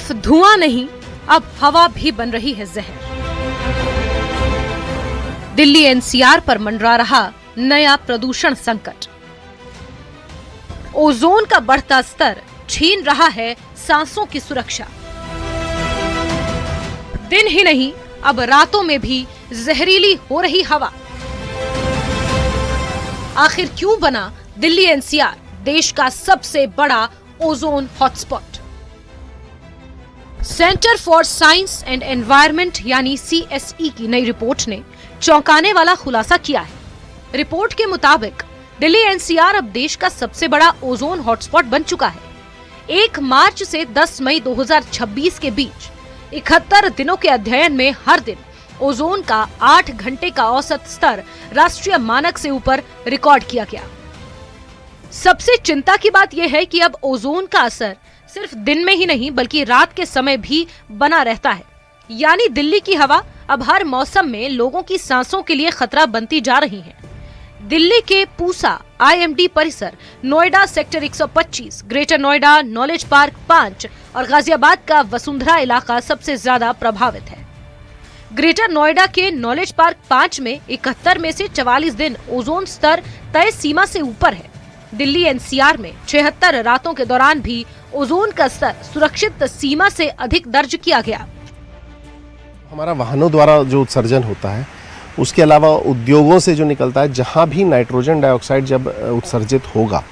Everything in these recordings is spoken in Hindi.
सिर्फ धुआं नहीं, अब हवा भी बन रही है जहर। दिल्ली एनसीआर पर मंडरा रहा नया प्रदूषण संकट। ओजोन का बढ़ता स्तर छीन रहा है सांसों की सुरक्षा। दिन ही नहीं, अब रातों में भी जहरीली हो रही हवा। आखिर क्यों बना दिल्ली एनसीआर देश का सबसे बड़ा ozone hotspot? Centre for science and environment यानी CSE की नई रिपोर्ट ने चौंकाने वाला खुलासा किया है। रिपोर्ट के मुताबिक दिल्ली एनसीआर अब देश का सबसे बड़ा ओजोन हॉटस्पॉट बन चुका है। 1 मार्च से 10 मई 2026 के बीच 71 दिनों के अध्ययन में हर दिन ओजोन का 8 घंटे का औसत स्तर राष्ट्रीय मानक से ऊपर रिकॉर्ड किया गया। सबसे चिंता की बात यह है कि अब ओजोन का असर सिर्फ दिन में ही नहीं बल्कि रात के समय भी बना रहता है। यानी दिल्ली की हवा अब हर मौसम में लोगों की सांसों के लिए खतरा बनती जा रही है। दिल्ली के पूसा IMD परिसर, Noida sector 125, greater Noida, knowledge park 5 और गाजियाबाद का वसुंधरा इलाका सबसे ज्यादा प्रभावित है। ग्रेटर नोएडा के नॉलेज पार्क 5 में 71 में से 44 दिन ओजोन स्तर तय सीमा से ऊपर है। दिल्ली एनसीआर में 76 रातों के दौरान भी ओजोन का स्तर सुरक्षित सीमा से अधिक दर्ज किया गया। हमारा वाहनों द्वारा जो उत्सर्जन होता है, उसके अलावा उद्योगों से जो निकलता है, जहाँ भी नाइट्रोजन डाइऑक्साइड जब उत्सर्जित होगा,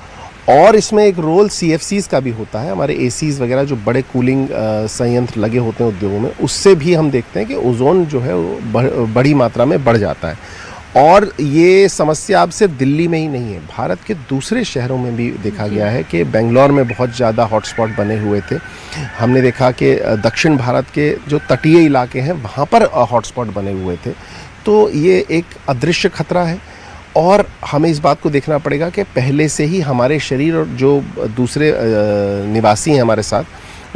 और इसमें एक रोल CFCs का भी होता है, हमारे ACs वगैरह जो बड़े कूलिंग संयंत्र लगे होते हैं उद्योगों में, उससे भी हम देखते हैं कि ओजोन जो है वो बड़ी मात्रा में बढ़ जाता है। और ये समस्या अब सिर्फ दिल्ली में ही नहीं है, भारत के दूसरे शहरों में भी देखा गया है कि बेंगलोर में बहुत ज़्यादा हॉटस्पॉट बने हुए थे। हमने देखा कि दक्षिण भारत के जो तटीय इलाके हैं वहाँ पर हॉटस्पॉट बने हुए थे। तो ये एक अदृश्य खतरा है और हमें इस बात को देखना पड़ेगा कि पहले से ही हमारे शरीर और जो दूसरे निवासी हैं हमारे साथ,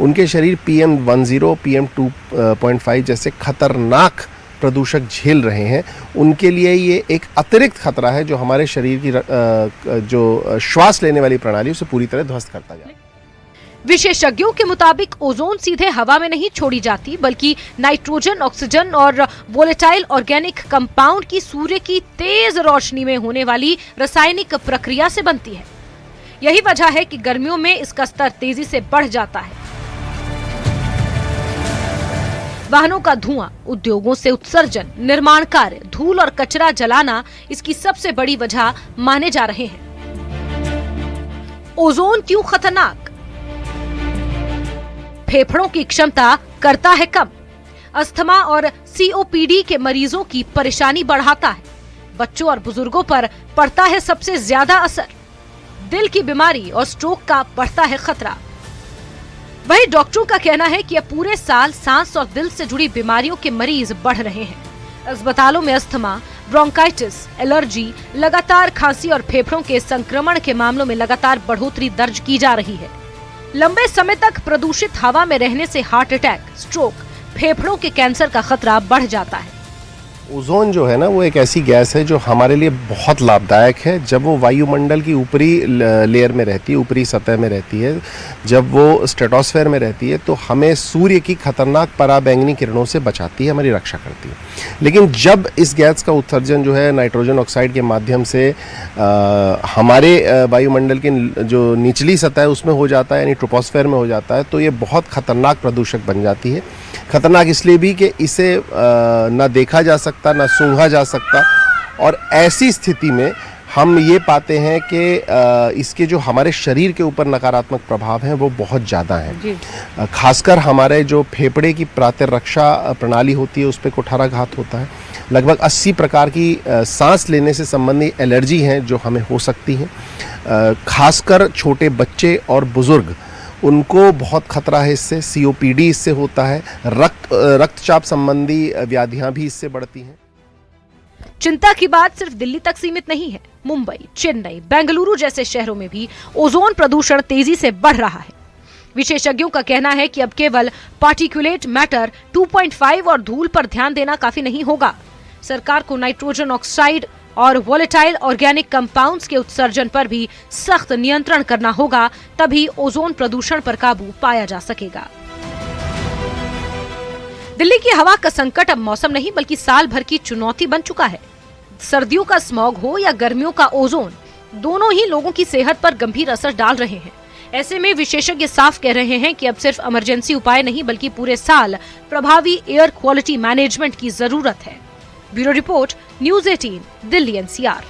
उनके शरीर PM10, PM2.5 जैसे खतरनाक प्रदूषक झेल रहे हैं। उनके लिए ये एक अतिरिक्त खतरा है जो हमारे शरीर की जो श्वास लेने वाली प्रणाली उसे पूरी तरह ध्वस्त करता जाए। विशेषज्ञों के मुताबिक ओजोन सीधे हवा में नहीं छोड़ी जाती बल्कि नाइट्रोजन, ऑक्सीजन और वोलेटाइल ऑर्गेनिक कंपाउंड की सूर्य की तेज रोशनी में होने वाली रासायनिक प्रक्रिया से बनती है। यही वजह है कि गर्मियों में इसका स्तर तेजी से बढ़ जाता है। वाहनों का धुआं, उद्योगों से उत्सर्जन, निर्माण कार्य, धूल और कचरा जलाना इसकी सबसे बड़ी वजह माने जा रहे हैं। ओजोन क्यों खतरनाक? फेफड़ों की क्षमता करता है कम, अस्थमा और COPD के मरीजों की परेशानी बढ़ाता है, बच्चों और बुजुर्गों पर पड़ता है सबसे ज्यादा असर, दिल की बीमारी और स्ट्रोक का बढ़ता है खतरा। वहीं डॉक्टरों का कहना है कि अब पूरे साल सांस और दिल से जुड़ी बीमारियों के मरीज बढ़ रहे हैं। अस्पतालों में अस्थमा, ब्रोंकाइटिस, एलर्जी, लगातार खांसी और फेफड़ों के संक्रमण के मामलों में लगातार बढ़ोतरी दर्ज की जा रही है। लंबे समय तक प्रदूषित हवा में रहने से हार्ट अटैक, स्ट्रोक, फेफड़ों के कैंसर का खतरा बढ़ जाता है। ओजोन जो है ना, वो एक ऐसी गैस है जो हमारे लिए बहुत लाभदायक है। जब वो वायुमंडल की ऊपरी लेयर में रहती है, ऊपरी सतह में रहती है, जब वो स्ट्रेटोस्फेयर में रहती है, तो हमें सूर्य की खतरनाक पराबैंगनी किरणों से बचाती है, हमारी रक्षा करती है। लेकिन जब इस गैस का उत्सर्जन जो है नाइट्रोजन ऑक्साइड के माध्यम से हमारे वायुमंडल की जो निचली सतह है उसमें हो जाता है, यानी ट्रोपोस्फेयर में हो जाता है, तो ये बहुत खतरनाक प्रदूषक बन जाती है। खतरनाक इसलिए भी कि इसे ना देखा जा सकता, ना सूंघा जा सकता, और ऐसी स्थिति में हम ये पाते हैं कि इसके जो हमारे शरीर के ऊपर नकारात्मक प्रभाव हैं वो बहुत ज़्यादा हैं। खासकर हमारे जो फेफड़े की प्रतिरक्षा प्रणाली होती है उस पर कुठाराघात होता है। लगभग 80 प्रकार की सांस लेने से संबंधित एलर्जी हैं जो हमें हो सकती हैं। खासकर छोटे बच्चे और बुज़ुर्ग, उनको बहुत खतरा है इससे। COPD इससे होता है। रक्तचाप संबंधी व्याधियां भी इससे बढ़ती हैं। चिंता की बात सिर्फ दिल्ली तक सीमित नहीं है। मुंबई, चेन्नई, बेंगलुरु जैसे शहरों में भी ओजोन प्रदूषण तेजी से बढ़ रहा है। विशेषज्ञों का कहना है कि अब केवल पार्टिकुलेट मैटर 2.5 और धूल पर ध्यान देना काफी नहीं होगा। सरकार को नाइट्रोजन ऑक्साइड और वोलेटाइल ऑर्गेनिक कंपाउंड्स के उत्सर्जन पर भी सख्त नियंत्रण करना होगा, तभी ओजोन प्रदूषण पर काबू पाया जा सकेगा। दिल्ली की हवा का संकट अब मौसम नहीं बल्कि साल भर की चुनौती बन चुका है। सर्दियों का स्मॉग हो या गर्मियों का ओजोन, दोनों ही लोगों की सेहत पर गंभीर असर डाल रहे हैं। ऐसे में विशेषज्ञ साफ कह रहे हैं कि अब सिर्फ इमरजेंसी उपाय नहीं बल्कि पूरे साल प्रभावी एयर क्वालिटी मैनेजमेंट की जरूरत है। Bureau report, news 18, Delhi NCR।